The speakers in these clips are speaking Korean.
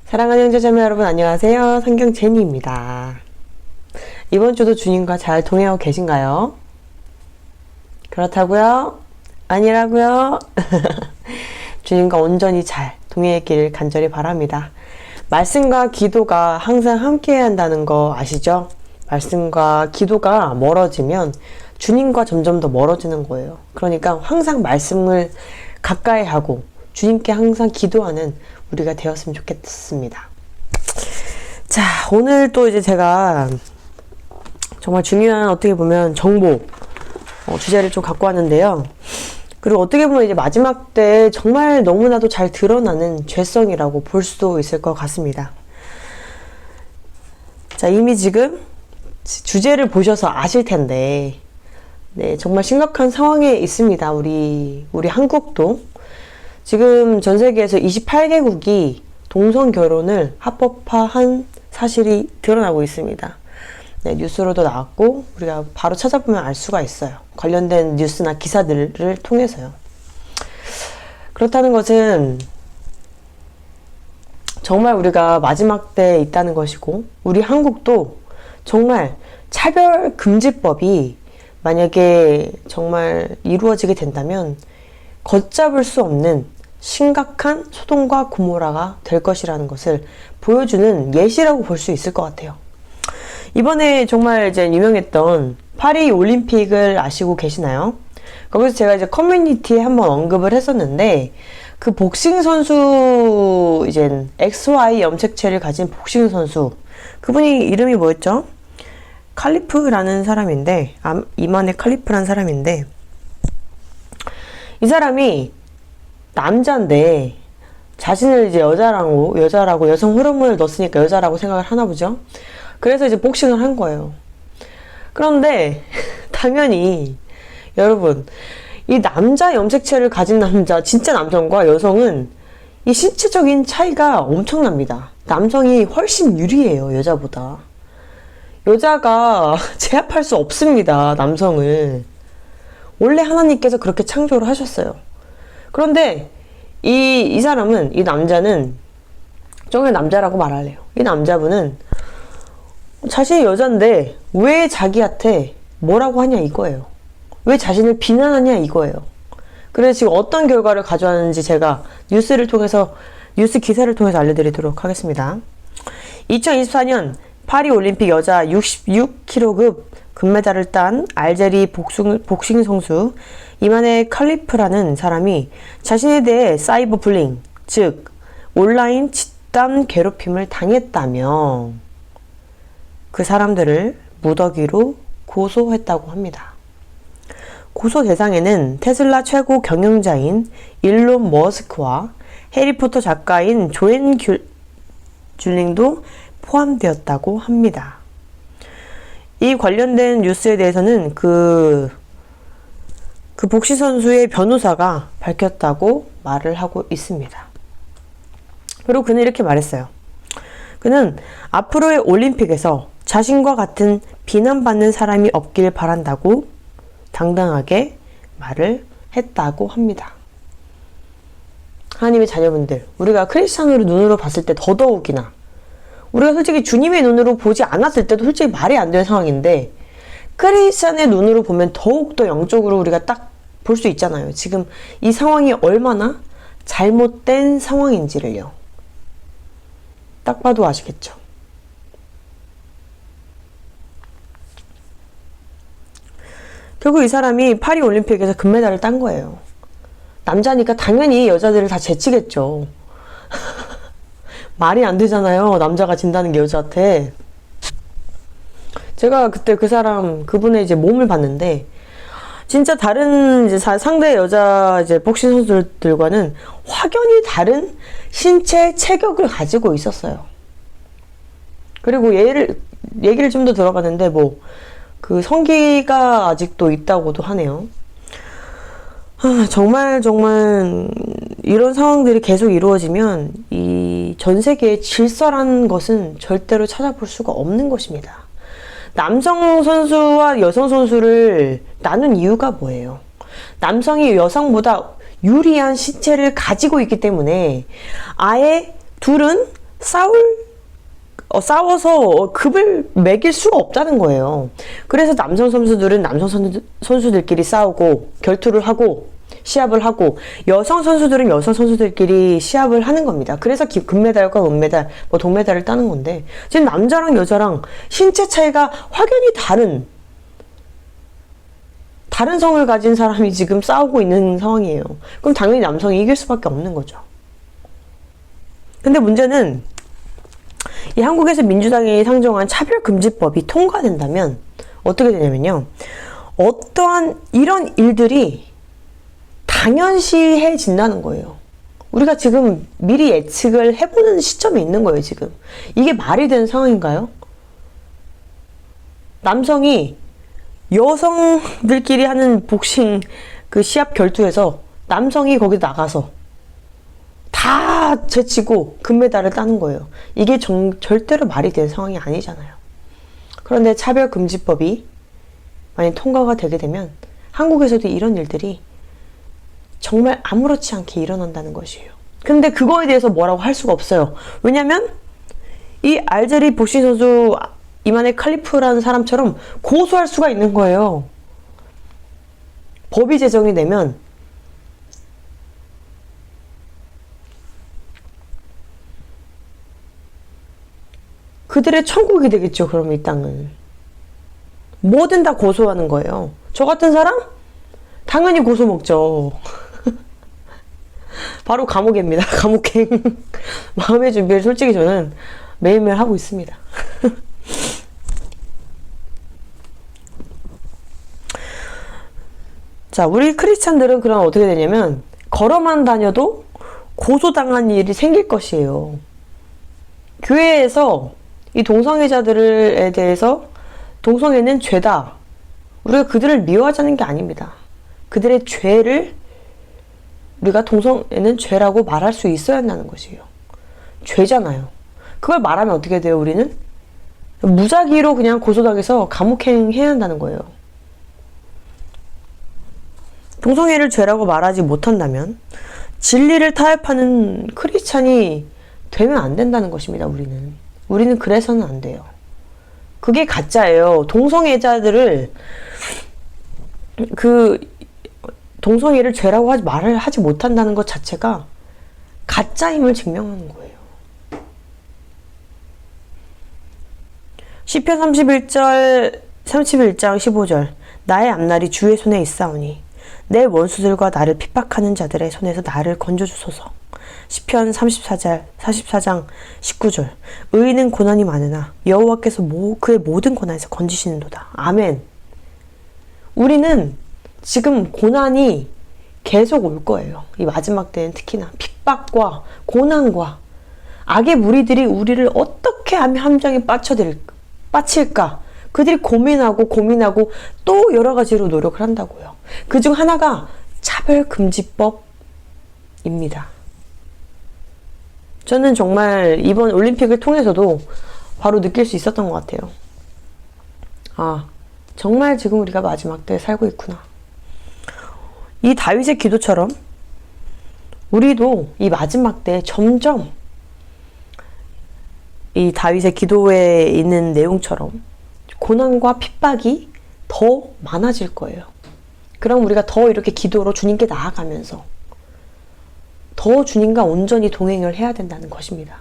사랑하는 형제자매 여러분 안녕하세요. 성경 제니입니다. 이번 주도 주님과 잘 동행하고 계신가요? 그렇다고요? 아니라고요? 주님과 온전히 잘 동행했기를 간절히 바랍니다. 말씀과 기도가 항상 함께해야 한다는 거 아시죠? 말씀과 기도가 멀어지면 주님과 점점 더 멀어지는 거예요. 그러니까 항상 말씀을 가까이 하고 주님께 항상 기도하는 우리가 되었으면 좋겠습니다. 자, 오늘 또 이제 제가 정말 중요한 어떻게 보면 정보 주제를 좀 갖고 왔는데요. 그리고 어떻게 보면 이제 마지막 때 정말 너무나도 잘 드러나는 죄성이라고 볼 수도 있을 것 같습니다. 자, 이미 지금 주제를 보셔서 아실 텐데, 네, 정말 심각한 상황에 있습니다. 우리 한국도. 지금 전 세계에서 28개국이 동성 결혼을 합법화한 사실이 드러나고 있습니다. 네, 뉴스로도 나왔고 우리가 바로 찾아보면 알 수가 있어요. 관련된 뉴스나 기사들을 통해서요. 그렇다는 것은 정말 우리가 마지막 때에 있다는 것이고, 우리 한국도 정말 차별금지법이 만약에 정말 이루어지게 된다면 걷잡을 수 없는 심각한 소돔과 고모라가 될 것이라는 것을 보여주는 예시라고 볼 수 있을 것 같아요. 이번에 정말 이제 유명했던 파리 올림픽을 아시고 계시나요? 거기서 제가 이제 커뮤니티에 한번 언급을 했었는데, 그 복싱 선수, 이제 XY 염색체를 가진 복싱 선수, 그분이 이름이 뭐였죠? 칼리프라는 사람인데, 이만의 칼리프라는 사람인데, 이 사람이 남자인데 자신을 이제 여자라고 여성 호르몬을 넣었으니까 여자라고 생각을 하나 보죠. 그래서 이제 복싱을 한 거예요. 그런데 당연히 여러분, 이 남자 염색체를 가진 남자, 진짜 남성과 여성은 이 신체적인 차이가 엄청납니다. 남성이 훨씬 유리해요, 여자보다. 여자가 제압할 수 없습니다, 남성을. 원래 하나님께서 그렇게 창조를 하셨어요. 그런데 이 사람은, 이 남자는, 정말 남자라고 말할래요. 이 남자분은 자신이 여잔데 왜 자기한테 뭐라고 하냐 이거예요. 왜 자신을 비난하냐 이거예요. 그래서 지금 어떤 결과를 가져왔는지 제가 뉴스 기사를 통해서 알려드리도록 하겠습니다. 2024년 파리 올림픽 여자 66kg급 금메달을 딴 알제리 복싱 선수 이만의 칼리프라는 사람이 자신에 대해 사이버 불링, 즉 온라인 집단 괴롭힘을 당했다며 그 사람들을 무더기로 고소했다고 합니다. 고소 대상에는 테슬라 최고 경영자인 일론 머스크와 해리포터 작가인 조앤 귤링도 포함되었다고 합니다. 이 관련된 뉴스에 대해서는 그 복시 선수의 변호사가 밝혔다고 말을 하고 있습니다. 그리고 그는 이렇게 말했어요. 그는 앞으로의 올림픽에서 자신과 같은 비난받는 사람이 없길 바란다고 당당하게 말을 했다고 합니다. 하나님의 자녀분들, 우리가 크리스찬으로 눈으로 봤을 때 더더욱이나, 우리가 솔직히 주님의 눈으로 보지 않았을 때도 솔직히 말이 안 되는 상황인데, 크리스찬의 눈으로 보면 더욱더 영적으로 우리가 딱 볼 수 있잖아요. 지금 이 상황이 얼마나 잘못된 상황인지를요. 딱 봐도 아시겠죠. 결국 이 사람이 파리 올림픽에서 금메달을 딴 거예요. 남자니까 당연히 여자들을 다 제치겠죠. 말이 안 되잖아요. 남자가 진다는 게 여자한테. 제가 그때 그분의 이제 몸을 봤는데, 진짜 다른 이제 상대 여자 이제 복싱 선수들과는 확연히 다른 신체 체격을 가지고 있었어요. 그리고 얘기를 좀 더 들어봤는데, 그 성기가 아직도 있다고도 하네요. 정말 이런 상황들이 계속 이루어지면 이 전 세계의 질서라는 것은 절대로 찾아볼 수가 없는 것입니다. 남성 선수와 여성 선수를 나눈 이유가 뭐예요? 남성이 여성보다 유리한 신체를 가지고 있기 때문에 아예 둘은 싸워서 급을 매길 수가 없다는 거예요. 그래서 남성 선수들은 선수들끼리 싸우고 결투를 하고 시합을 하고, 여성 선수들은 여성 선수들끼리 시합을 하는 겁니다. 그래서 금메달과 은메달, 동메달을 따는 건데, 지금 남자랑 여자랑 신체 차이가 확연히 다른 성을 가진 사람이 지금 싸우고 있는 상황이에요. 그럼 당연히 남성이 이길 수밖에 없는 거죠. 근데 문제는 이 한국에서 민주당이 상정한 차별금지법이 통과된다면 어떻게 되냐면요, 어떠한 이런 일들이 당연시해진다는 거예요. 우리가 지금 미리 예측을 해보는 시점에 있는 거예요, 지금. 이게 말이 되는 상황인가요? 남성이 여성들끼리 하는 복싱 그 시합 결투에서 남성이 거기 나가서 다 제치고 금메달을 따는 거예요. 이게 절대로 말이 되는 상황이 아니잖아요. 그런데 차별금지법이 만약 통과가 되게 되면 한국에서도 이런 일들이 정말 아무렇지 않게 일어난다는 것이에요. 근데 그거에 대해서 뭐라고 할 수가 없어요. 왜냐면 이 알제리 복싱 선수 이만의 칼리프라는 사람처럼 고소할 수가 있는 거예요. 법이 제정이 되면 그들의 천국이 되겠죠. 그럼 이 땅은 뭐든 다 고소하는 거예요. 저 같은 사람? 당연히 고소 먹죠. 바로 감옥입니다. 감옥행. 마음의 준비를 솔직히 저는 매일매일 하고 있습니다. 자, 우리 크리스찬들은 그럼 어떻게 되냐면 걸어만 다녀도 고소당한 일이 생길 것이에요. 교회에서 이 동성애자들에 대해서 동성애는 죄다, 우리가 그들을 미워하자는 게 아닙니다. 그들의 죄를 우리가 동성애는 죄라고 말할 수 있어야 한다는 것이에요. 죄잖아요. 그걸 말하면 어떻게 돼요, 우리는? 무작위로 그냥 고소당해서 감옥행 해야 한다는 거예요. 동성애를 죄라고 말하지 못한다면 진리를 타협하는 크리스찬이 되면 안 된다는 것입니다, 우리는 그래서는 안 돼요. 그게 가짜예요. 동성애자들을 동성애를 죄라고 말을 하지 못한다는 것 자체가 가짜임을 증명하는 거예요. 시편 31장 15절 나의 앞날이 주의 손에 있사오니 내 원수들과 나를 핍박하는 자들의 손에서 나를 건져주소서. 시편 44장 19절 의인은 고난이 많으나 여호와께서 그의 모든 고난에서 건지시는도다. 아멘. 우리는 지금 고난이 계속 올 거예요. 이 마지막 때는 특히나 핍박과 고난과 악의 무리들이 우리를 어떻게 하면 함정에 빠칠까? 그들이 고민하고 또 여러 가지로 노력을 한다고요. 그중 하나가 차별금지법입니다. 저는 정말 이번 올림픽을 통해서도 바로 느낄 수 있었던 것 같아요. 아, 정말 지금 우리가 마지막 때에 살고 있구나. 이 다윗의 기도처럼 우리도 이 마지막 때에 점점 이 다윗의 기도에 있는 내용처럼 고난과 핍박이 더 많아질 거예요. 그럼 우리가 더 이렇게 기도로 주님께 나아가면서 더 주님과 온전히 동행을 해야 된다는 것입니다.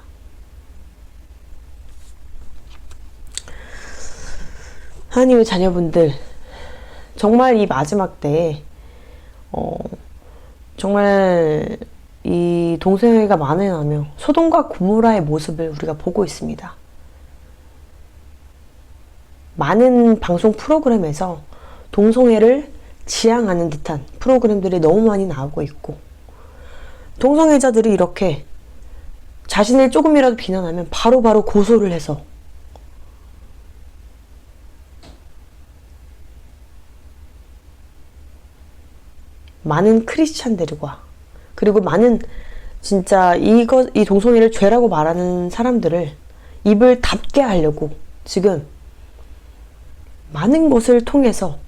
하나님의 자녀분들, 정말 이 마지막 때에 정말 이 동성애가 만연하며 소돔과 고모라의 모습을 우리가 보고 있습니다. 많은 방송 프로그램에서 동성애를 지향하는 듯한 프로그램들이 너무 많이 나오고 있고, 동성애자들이 이렇게 자신을 조금이라도 비난하면 바로바로 고소를 해서 많은 크리스찬들과 그리고 많은 진짜 이 동성애를 죄라고 말하는 사람들을 입을 닫게 하려고 지금 많은 것을 통해서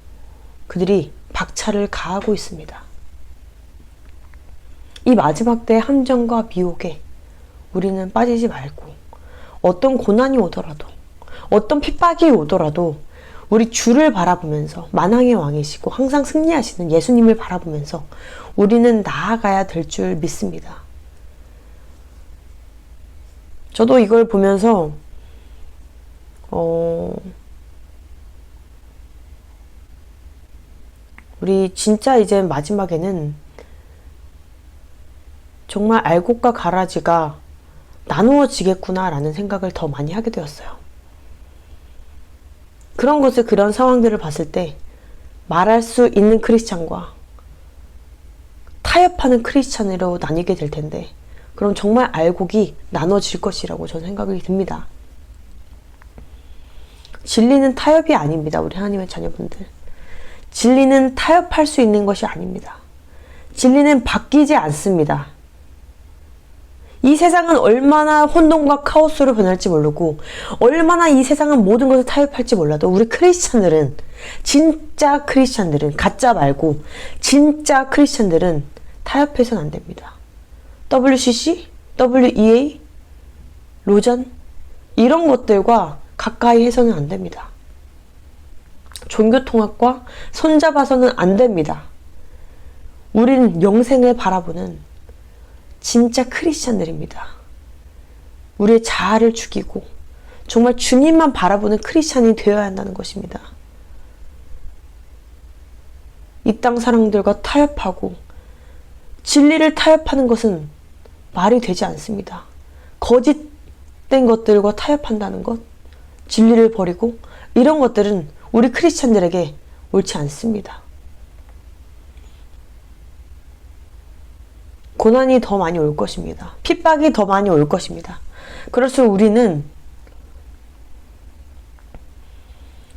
그들이 박차를 가하고 있습니다. 이 마지막 때의 함정과 미혹에 우리는 빠지지 말고 어떤 고난이 오더라도, 어떤 핍박이 오더라도 우리 주를 바라보면서, 만왕의 왕이시고 항상 승리하시는 예수님을 바라보면서 우리는 나아가야 될 줄 믿습니다. 저도 이걸 보면서 우리 진짜 이제 마지막에는 정말 알곡과 가라지가 나누어지겠구나라는 생각을 더 많이 하게 되었어요. 그런 것을, 그런 상황들을 봤을 때 말할 수 있는 크리스찬과 타협하는 크리스찬으로 나뉘게 될 텐데, 그럼 정말 알곡이 나눠질 것이라고 저는 생각이 듭니다. 진리는 타협이 아닙니다. 우리 하나님의 자녀분들. 진리는 타협할 수 있는 것이 아닙니다. 진리는 바뀌지 않습니다. 이 세상은 얼마나 혼돈과 카오스로 변할지 모르고, 얼마나 이 세상은 모든 것을 타협할지 몰라도 우리 크리스찬들은, 진짜 크리스찬들은, 가짜 말고 진짜 크리스찬들은 타협해서는 안 됩니다. WCC, WEA, 로전 이런 것들과 가까이 해서는 안 됩니다. 종교통합과 손잡아서는 안 됩니다. 우리는 영생을 바라보는 진짜 크리스찬들입니다. 우리의 자아를 죽이고 정말 주님만 바라보는 크리스찬이 되어야 한다는 것입니다. 이 땅 사람들과 타협하고 진리를 타협하는 것은 말이 되지 않습니다. 거짓된 것들과 타협한다는 것, 진리를 버리고 이런 것들은 우리 크리스찬들에게 옳지 않습니다. 고난이 더 많이 올 것입니다. 핍박이 더 많이 올 것입니다. 그럴수록 우리는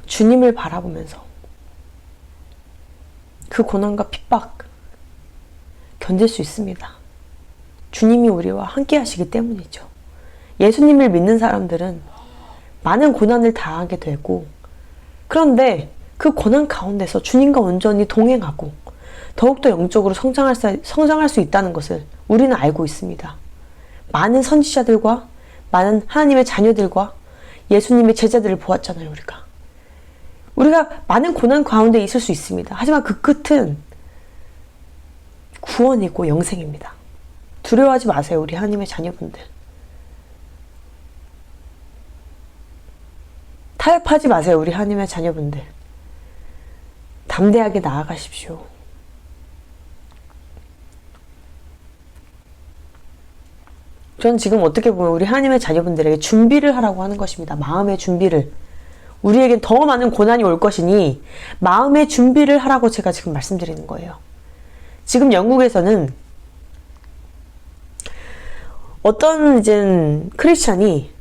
주님을 바라보면서 그 고난과 핍박 견딜 수 있습니다. 주님이 우리와 함께 하시기 때문이죠. 예수님을 믿는 사람들은 많은 고난을 당하게 되고, 그런데 그 고난 가운데서 주님과 온전히 동행하고 더욱더 영적으로 성장할 수 있다는 것을 우리는 알고 있습니다. 많은 선지자들과 많은 하나님의 자녀들과 예수님의 제자들을 보았잖아요. 우리가 많은 고난 가운데 있을 수 있습니다. 하지만 그 끝은 구원이고 영생입니다. 두려워하지 마세요. 우리 하나님의 자녀분들. 타협하지 마세요. 우리 하나님의 자녀분들. 담대하게 나아가십시오. 전 지금 어떻게 보면 우리 하나님의 자녀분들에게 준비를 하라고 하는 것입니다. 마음의 준비를. 우리에겐 더 많은 고난이 올 것이니 마음의 준비를 하라고 제가 지금 말씀드리는 거예요. 지금 영국에서는 어떤 이제 크리스찬이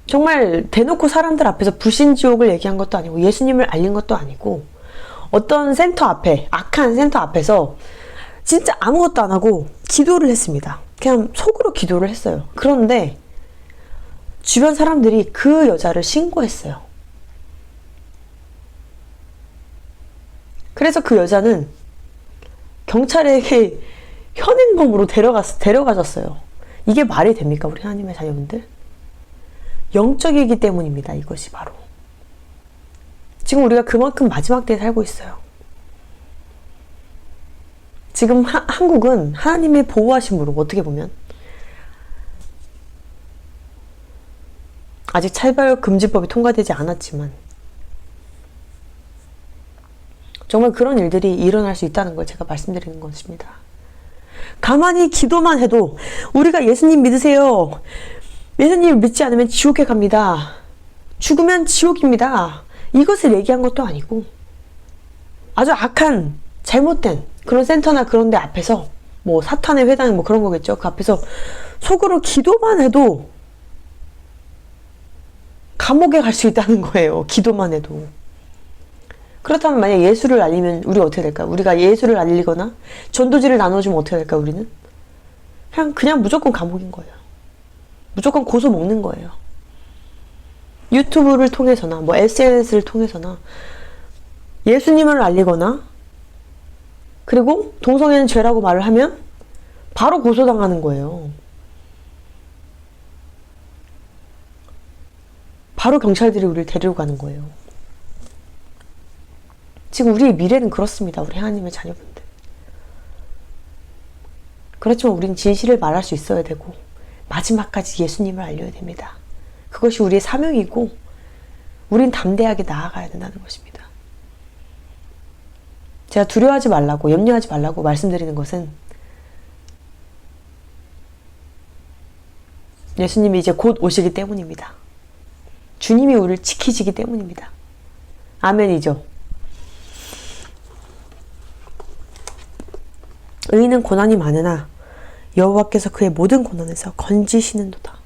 정말 대놓고 사람들 앞에서 불신지옥을 얘기한 것도 아니고 예수님을 알린 것도 아니고, 어떤 센터 앞에, 악한 센터 앞에서 진짜 아무것도 안 하고 기도를 했습니다. 그냥 속으로 기도를 했어요. 그런데 주변 사람들이 그 여자를 신고했어요. 그래서 그 여자는 경찰에게 현행범으로 데려가졌어요. 이게 말이 됩니까? 우리 하나님의 자녀분들? 영적이기 때문입니다. 이것이 바로. 지금 우리가 그만큼 마지막 때에 살고 있어요. 지금 한국은 하나님의 보호하심으로, 어떻게 보면 아직 차별금지법이 통과되지 않았지만 정말 그런 일들이 일어날 수 있다는 걸 제가 말씀드리는 것입니다. 가만히 기도만 해도 우리가 예수님 믿으세요. 예수님을 믿지 않으면 지옥에 갑니다. 죽으면 지옥입니다. 이것을 얘기한 것도 아니고, 아주 악한 잘못된 그런 센터나 그런 데 앞에서, 뭐 사탄의 회당 뭐 그런 거겠죠. 그 앞에서 속으로 기도만 해도 감옥에 갈 수 있다는 거예요. 기도만 해도. 그렇다면 만약 예수를 알리면 우리 어떻게 될까요? 우리가 예수를 알리거나 전도지를 나눠주면 어떻게 될까요? 우리는 그냥 무조건 감옥인 거예요. 무조건 고소 먹는 거예요. 유튜브를 통해서나 뭐 SNS를 통해서나 예수님을 알리거나, 그리고 동성애는 죄라고 말을 하면 바로 고소당하는 거예요. 바로 경찰들이 우리를 데리러 가는 거예요. 지금 우리의 미래는 그렇습니다. 우리 하나님의 자녀분들. 그렇지만 우린 진실을 말할 수 있어야 되고 마지막까지 예수님을 알려야 됩니다. 그것이 우리의 사명이고 우린 담대하게 나아가야 된다는 것입니다. 제가 두려워하지 말라고, 염려하지 말라고 말씀드리는 것은 예수님이 이제 곧 오시기 때문입니다. 주님이 우리를 지키시기 때문입니다. 아멘이죠. 의인은 고난이 많으나 여호와께서 그의 모든 고난에서 건지시는도다.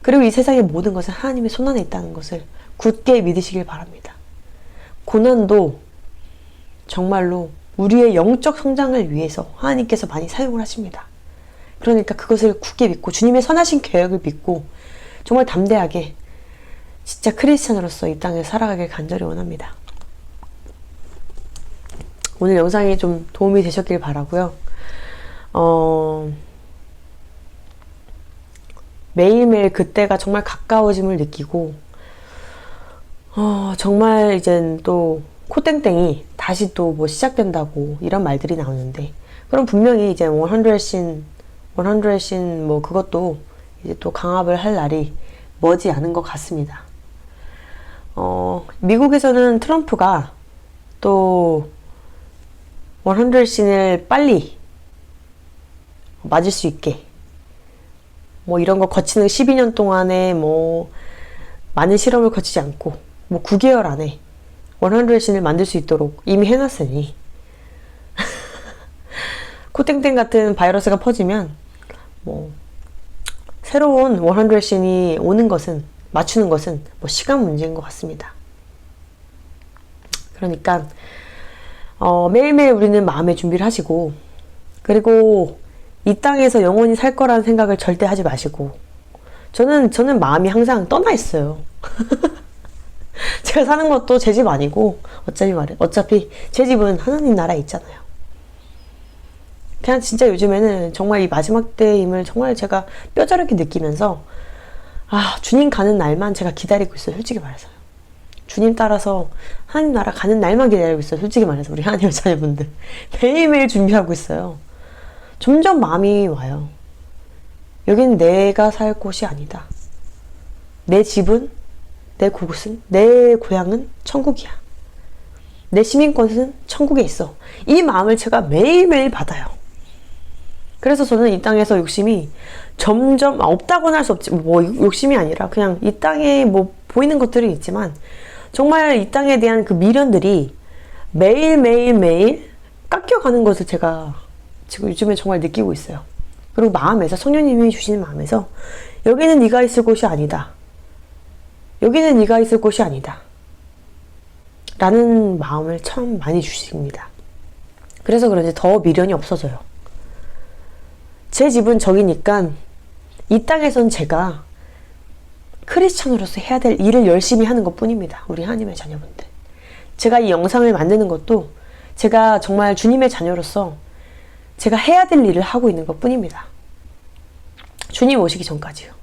그리고 이 세상의 모든 것은 하나님의 손안에 있다는 것을 굳게 믿으시길 바랍니다. 고난도 정말로 우리의 영적 성장을 위해서 하나님께서 많이 사용을 하십니다. 그러니까 그것을 굳게 믿고 주님의 선하신 계획을 믿고 정말 담대하게 진짜 크리스찬으로서 이 땅에 살아가길 간절히 원합니다. 오늘 영상이 좀 도움이 되셨길 바라고요. 매일매일 그때가 정말 가까워짐을 느끼고 정말 이젠 또 코땡땡이 다시 또 뭐 시작된다고 이런 말들이 나오는데, 그럼 분명히 이제 100신 뭐 그것도 이제 또 강압을 할 날이 머지 않은 것 같습니다. 미국에서는 트럼프가 또 100신을 빨리 맞을 수 있게 뭐 이런 거 거치는 12년 동안에 뭐 많은 실험을 거치지 않고 뭐 9개월 안에 100신을 만들 수 있도록 이미 해놨으니 코땡땡 같은 바이러스가 퍼지면 뭐 새로운 100신이 오는 것은, 맞추는 것은 뭐 시간 문제인 것 같습니다. 그러니까 매일매일 우리는 마음의 준비를 하시고, 그리고 이 땅에서 영원히 살 거라는 생각을 절대 하지 마시고, 저는 마음이 항상 떠나 있어요. 제가 사는 것도 제 집 아니고 어차피 제 집은 하나님 나라에 있잖아요. 그냥 진짜 요즘에는 정말 이 마지막 때임을 정말 제가 뼈저리게 느끼면서 주님 가는 날만 제가 기다리고 있어요. 솔직히 말해서요. 주님 따라서 하나님 나라 가는 날만 기다리고 있어요. 솔직히 말해서 우리 하나님의 자녀분들 매일매일 준비하고 있어요. 점점 마음이 와요. 여기는 내가 살 곳이 아니다. 내 집은, 내 곳은, 내 고향은 천국이야. 내 시민권은 천국에 있어. 이 마음을 제가 매일매일 받아요. 그래서 저는 이 땅에서 욕심이 점점 없다고는 할 수 없지, 뭐 욕심이 아니라 그냥 이 땅에 뭐 보이는 것들이 있지만 정말 이 땅에 대한 그 미련들이 매일 깎여가는 것을 제가 지금 요즘에 정말 느끼고 있어요. 그리고 마음에서, 성령님이 주시는 마음에서 여기는 네가 있을 곳이 아니다. 여기는 네가 있을 곳이 아니다. 라는 마음을 참 많이 주십니다. 그래서 그런지 더 미련이 없어져요. 제 집은 저기니까 이 땅에선 제가 크리스천으로서 해야 될 일을 열심히 하는 것 뿐입니다. 우리 하나님의 자녀분들. 제가 이 영상을 만드는 것도 제가 정말 주님의 자녀로서 제가 해야 될 일을 하고 있는 것 뿐입니다. 주님 오시기 전까지요.